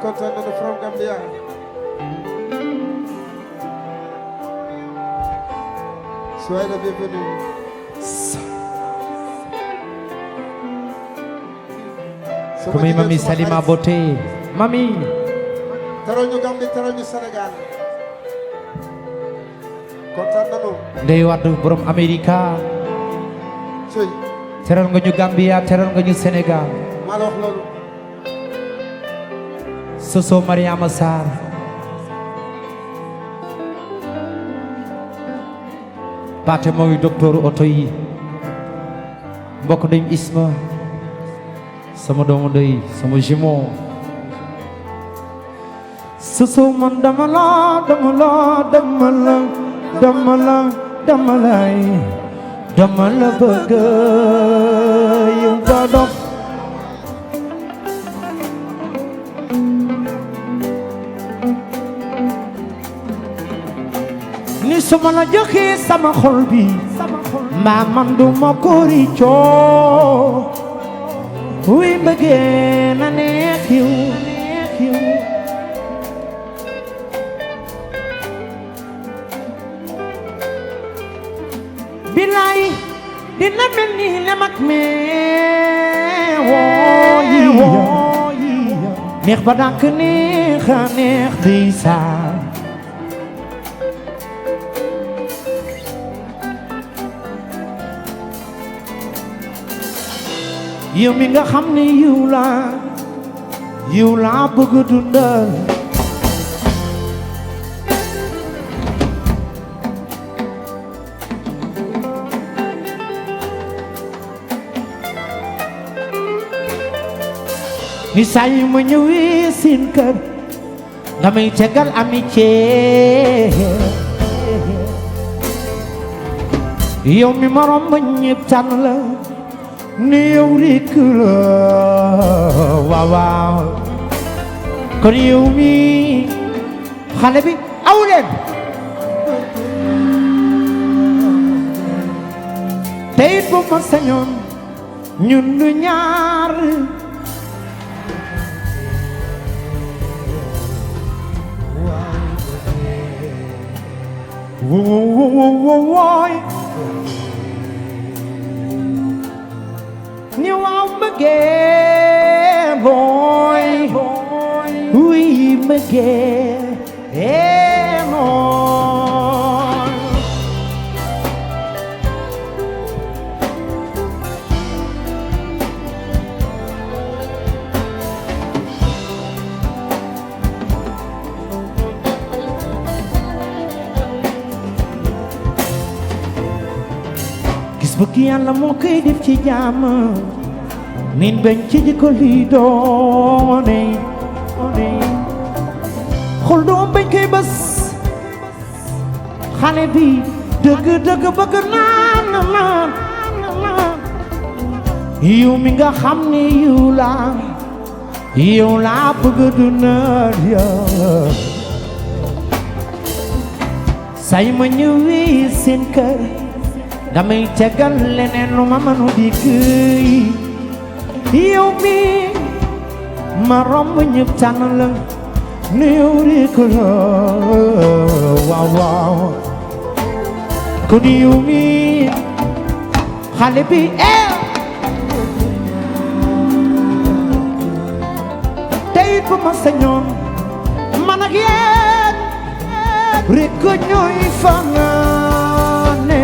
kontaan nañu from Gambia. Soyez le bienvenu. Kumi Mami Salima Bote. Mami. Teral ñu Gambie teral ñu Sénégal. Kontaan nañu. Ndey Wade borom Amerika. Sëy. Teral nga ñu Gambia teral nga ñu Sénégal. maa la wax loolu. Soso Mariama Sarr. Paate mooy docteur oto yi. Mbokk dañ Isma. Sama doomu ndey sama jumeau. Soso man dama la bëgg yow ba dof. Ni suma la joxe sama xol bi mbaa man du ma ko riccoo wuy bëggee na neex yow bilaay dina mel ni lem ak wooyi neex ba dànk neex a neex di saa yow mi nga xam ne yow laa bëgg dundal ni saa yi ma ñëwee seen kër nga may tegal amitié yow mi ma romb ñépp tànn la ni yow rekk la waaw kon yow mi xale bi aw leen tey bu ma sañoon ñun du ñaar wooy ni waaw mbëggeel booy wuy mbëggeel nooy gis bëgg Yàlla moo koy def ci jàmm min bañ ci jikko li doone xol doom bañ koy bës xale bi dëgg bëgg naan yow mi nga xam ne yow laa bëgg dundal yow say ma ñëwee seen kër damay tegal leneen lu ma mënu di këy yow mi ma romb ñëpp tànn la ni yow rekk la waaw kon yow mi xale bi tey bu ma sañoon man ak yéen rekk ñooy fanaane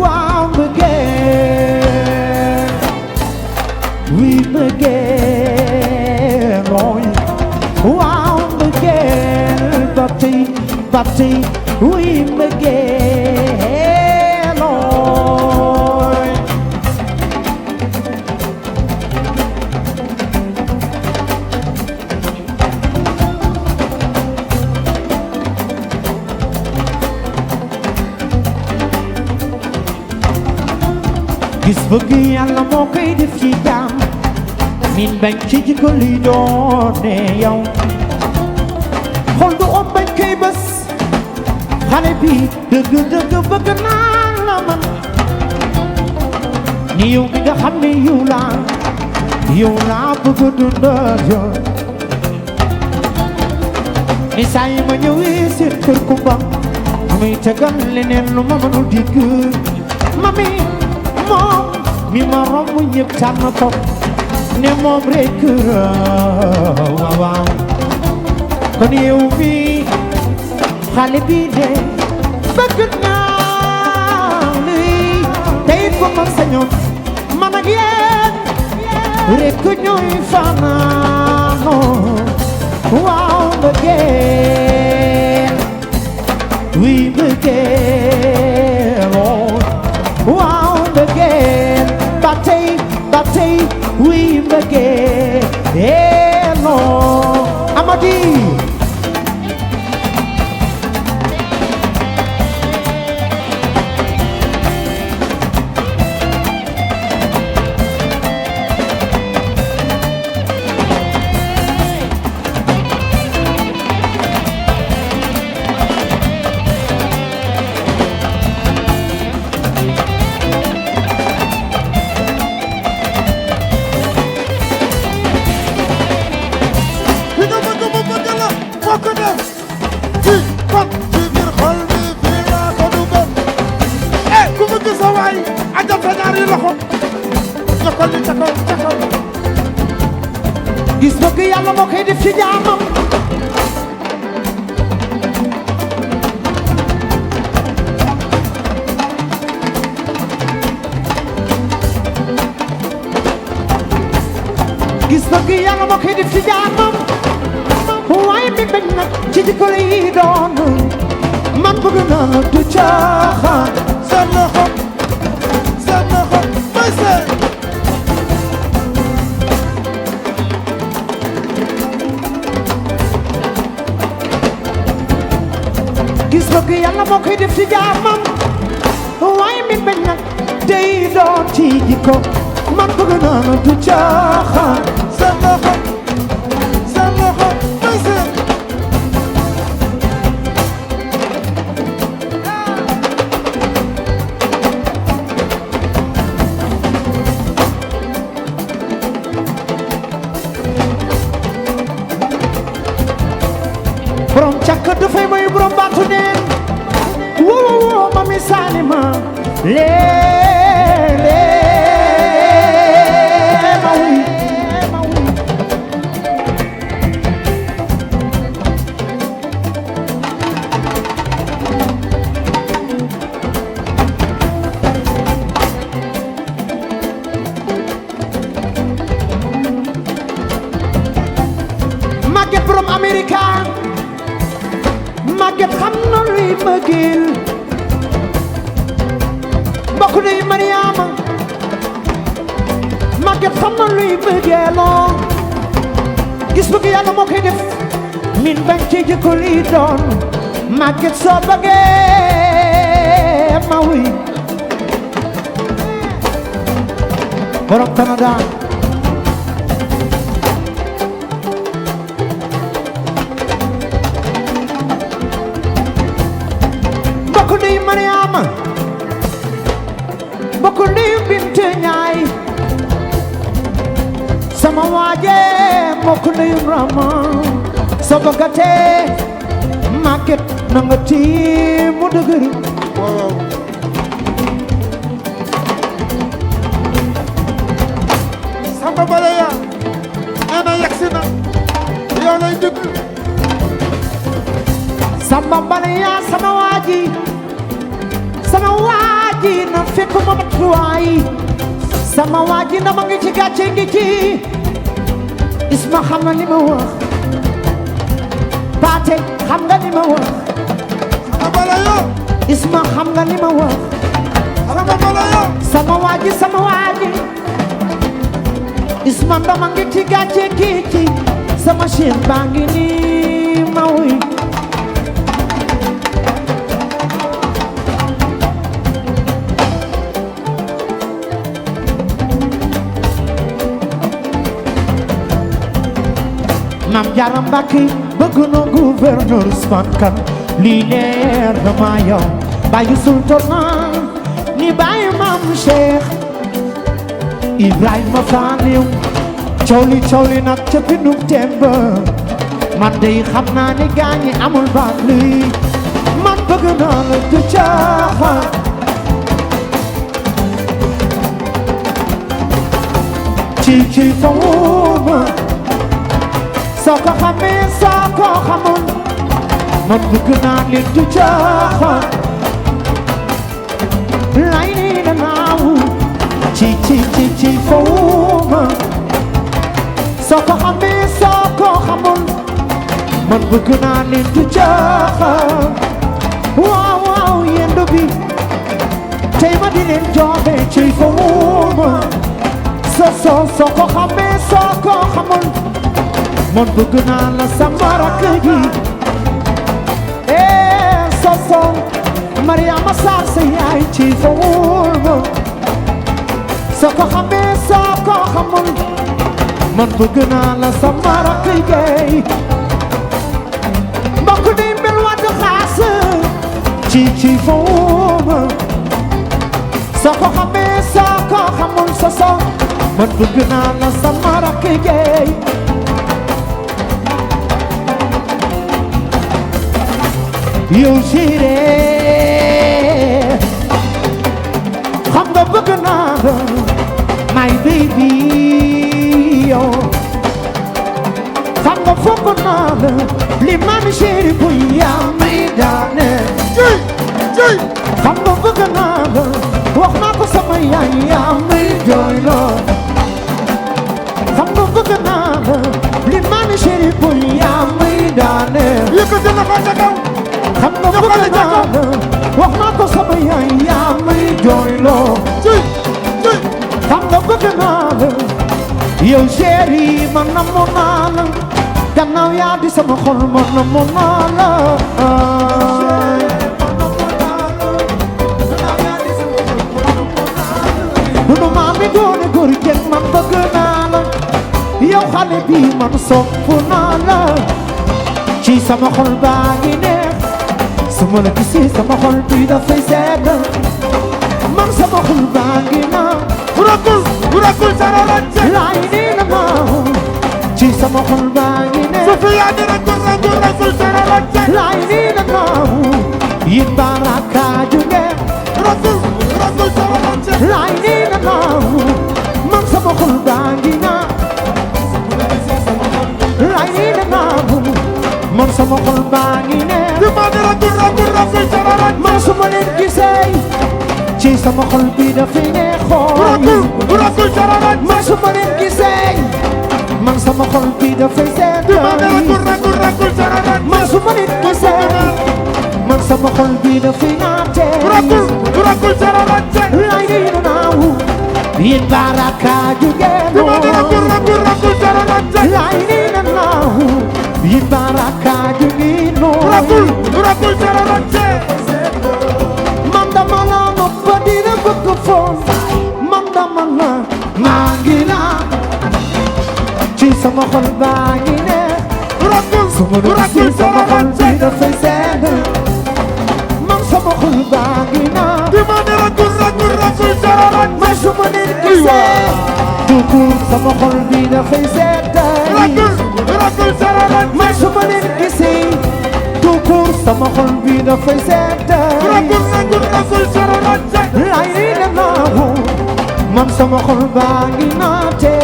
waaw mbëggeel wi mbëggeel nooy waaw mbëggeel ba tey wi mbëggeel nooy gis bëgg Yàlla moo koy def ci jaam min bañ ci jikko li doone yow xol du om bañ koy bës xale bi dëgg bëgg naan la man ni yow mi nga xam ne yow laa bëgg dundal yow ni saa yi ma ñëwee seen kër Kumba muy tegal leneen lu ma mënul digg mami moom mi ma romb ñëpp tànn ko ne moom rek waaw waaw kon yow mi xale bi de bëgg naa lii tey ko ma sañoon man ak yéen rek ñooy fanaanoo waaw mbëggeel wi mbëggeel waaw mbëggeel ba tey wi mbëggeel non Amady gis bëgg yàlla moo koy def ci jaamam gis bëgg yàlla moo koy def ci jaamam waaye mi bañ nag ci jikko yi doon man bëgg naa la du caaxaan seen loxo may seen gis bëgg yàlla moo koy def ci jaamam waaye mi bañ nag day doon ci jikko man bëgg naa la du caaxaan seen loxo may seen borom càkk dafay may borom baatu neen woo ma misaani ma lee ma wuy Maguette borom Amerika Maguette xam na luy mbëggeel mbokk day Mariama Maguette xam na luy mbëggeeloo gis bëgg yàlla moo koy def min bañ ci jikko li doon Maguette soo bëggee ma wuy borom Canada mbokk ndey Mariama mbokk ndey Binte Ñaay sama waaje mbokk ndey Rama soo bëggatee Maguette na nga tii mu dëgëri waaw Samba Baleya ana yegsi na yow lay déglu Samba Baleya sama waaji na fekk ma matuwaay sama waaji na ma ngi ci gàcce ngi ci Isma xam na li ma wax Paate xam nga li ma wax Samba Baleya Isma xam nga li ma wax Samba Baleya sama waaji Isma ndama ngi ci gàcce ngi ci sama chien baa ngi nii ma wuy Maam Jaara Mbàkke bëgg na gouverneur Ousmane Kane lii leer na ma yow bàyyi sultan ni bàyyi maam Cheikh Ibrahima Faaliw coow li nag ca pinub temba man day xam naa ne gaañi amul baat luy man bëgg naa la du caaxaan ci fawuma soo ko xamee soo ko xamul man bëgg naa la du caaxaan lay ni na naaw ci fawuma soo ko xamee soo ko xamul man bëgg naa leen du caaxaan waaw waaw yendu bi tey ma di leen joobe ci fawuma soo ko xamee soo ko xamul man bëgg naa la sama rakk gi so Mariama Sarr sa yaay ci fawuma soo ko xamee soo ko xamul man bëgg naa la sama rakk gay mbokk di mbir wadd xaas ci fawuma soo ko xamee soo ko xamul so man bëgg naa la sama rakk gay yow chérie xam nga bëgg naa la my baby yow xam nga foog naa la li man chérie bu yaa may daane xam nga bëgg naa la wax naa ko sama yaay yaa may jooy la xam nga bëgg naa la li man chérie bu yaa may daane yëkkati na ko ca kaw xam nga bëgg naa la wax naa ko sama yaay yaa may jooyloo xam nga bëgg naa la yow chéri man namu naa la gannaaw yaa di sama xol man namu naa la bunu maami doone góor jën man bëgg naa la yow xale bi man sopp naa la ci sama xol baa ngi neex su ma la gisee sama xol bi dafay sedd man sama xol baa ngi naaw burakul sararante laay nii la naaw ci sama xol baa ngi neex Sofia dina ko burakul sararante laay nii la naaw yit baraka junge burakul sararante laay nii la naaw man sama xol baa ngi naaw laay nii la naaw man sama xol baa ngi neex man su ma leen gisee ci sama xol bi dafay neexoon man su ma leen gisee man sama xol bi dafay sedd man su ma leen gisee man sama xol bi dafay naate lay di naaw yéen baraka jóge lay di naaw yéen baraka jóge man dama la nopp dina bëgg foon man dama la maa ngi la ci sama xol baa ngi neex sama ci sama xol bi dafay sedd man sama xol baa ngi naax man su ma leen gisee tukur sama xol bi dafay sedd man su ma leen gisee tukur sama xol bi dafay sedd lay di na naaw man sama xol baa ngi naate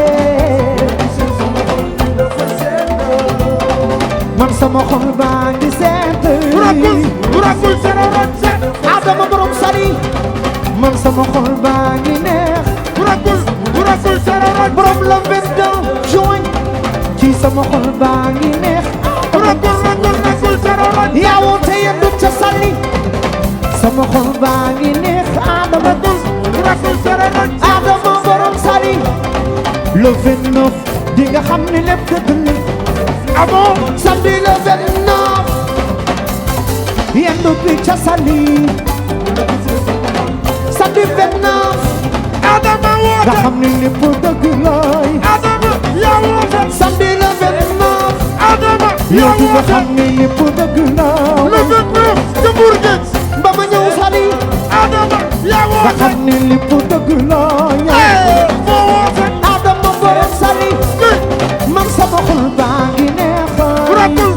man sama xol baa ngi sedd Adama borom sali man sama xol baa ngi neex borom le 22 juin ci sama xol baa ngi neex yaa woote yendu ca sali sama xol baa ngi neex Adama borom sali le 29 di nga xam ne lépp dëgg la samedi le 29 yendu bi ca sali samedi 29 Adama woote nga xam ne lépp dëgg la yaa woote samedi le 29 Adama yow di nga xam ne lépp dëgg la le 29 ca Bourguet ba ma ñëw sali Adama yaa nga woote xam ne lépp dëgg la moo woote Adama borom sali man sama xol baa ngi neex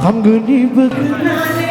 xam nga ni bëgg naa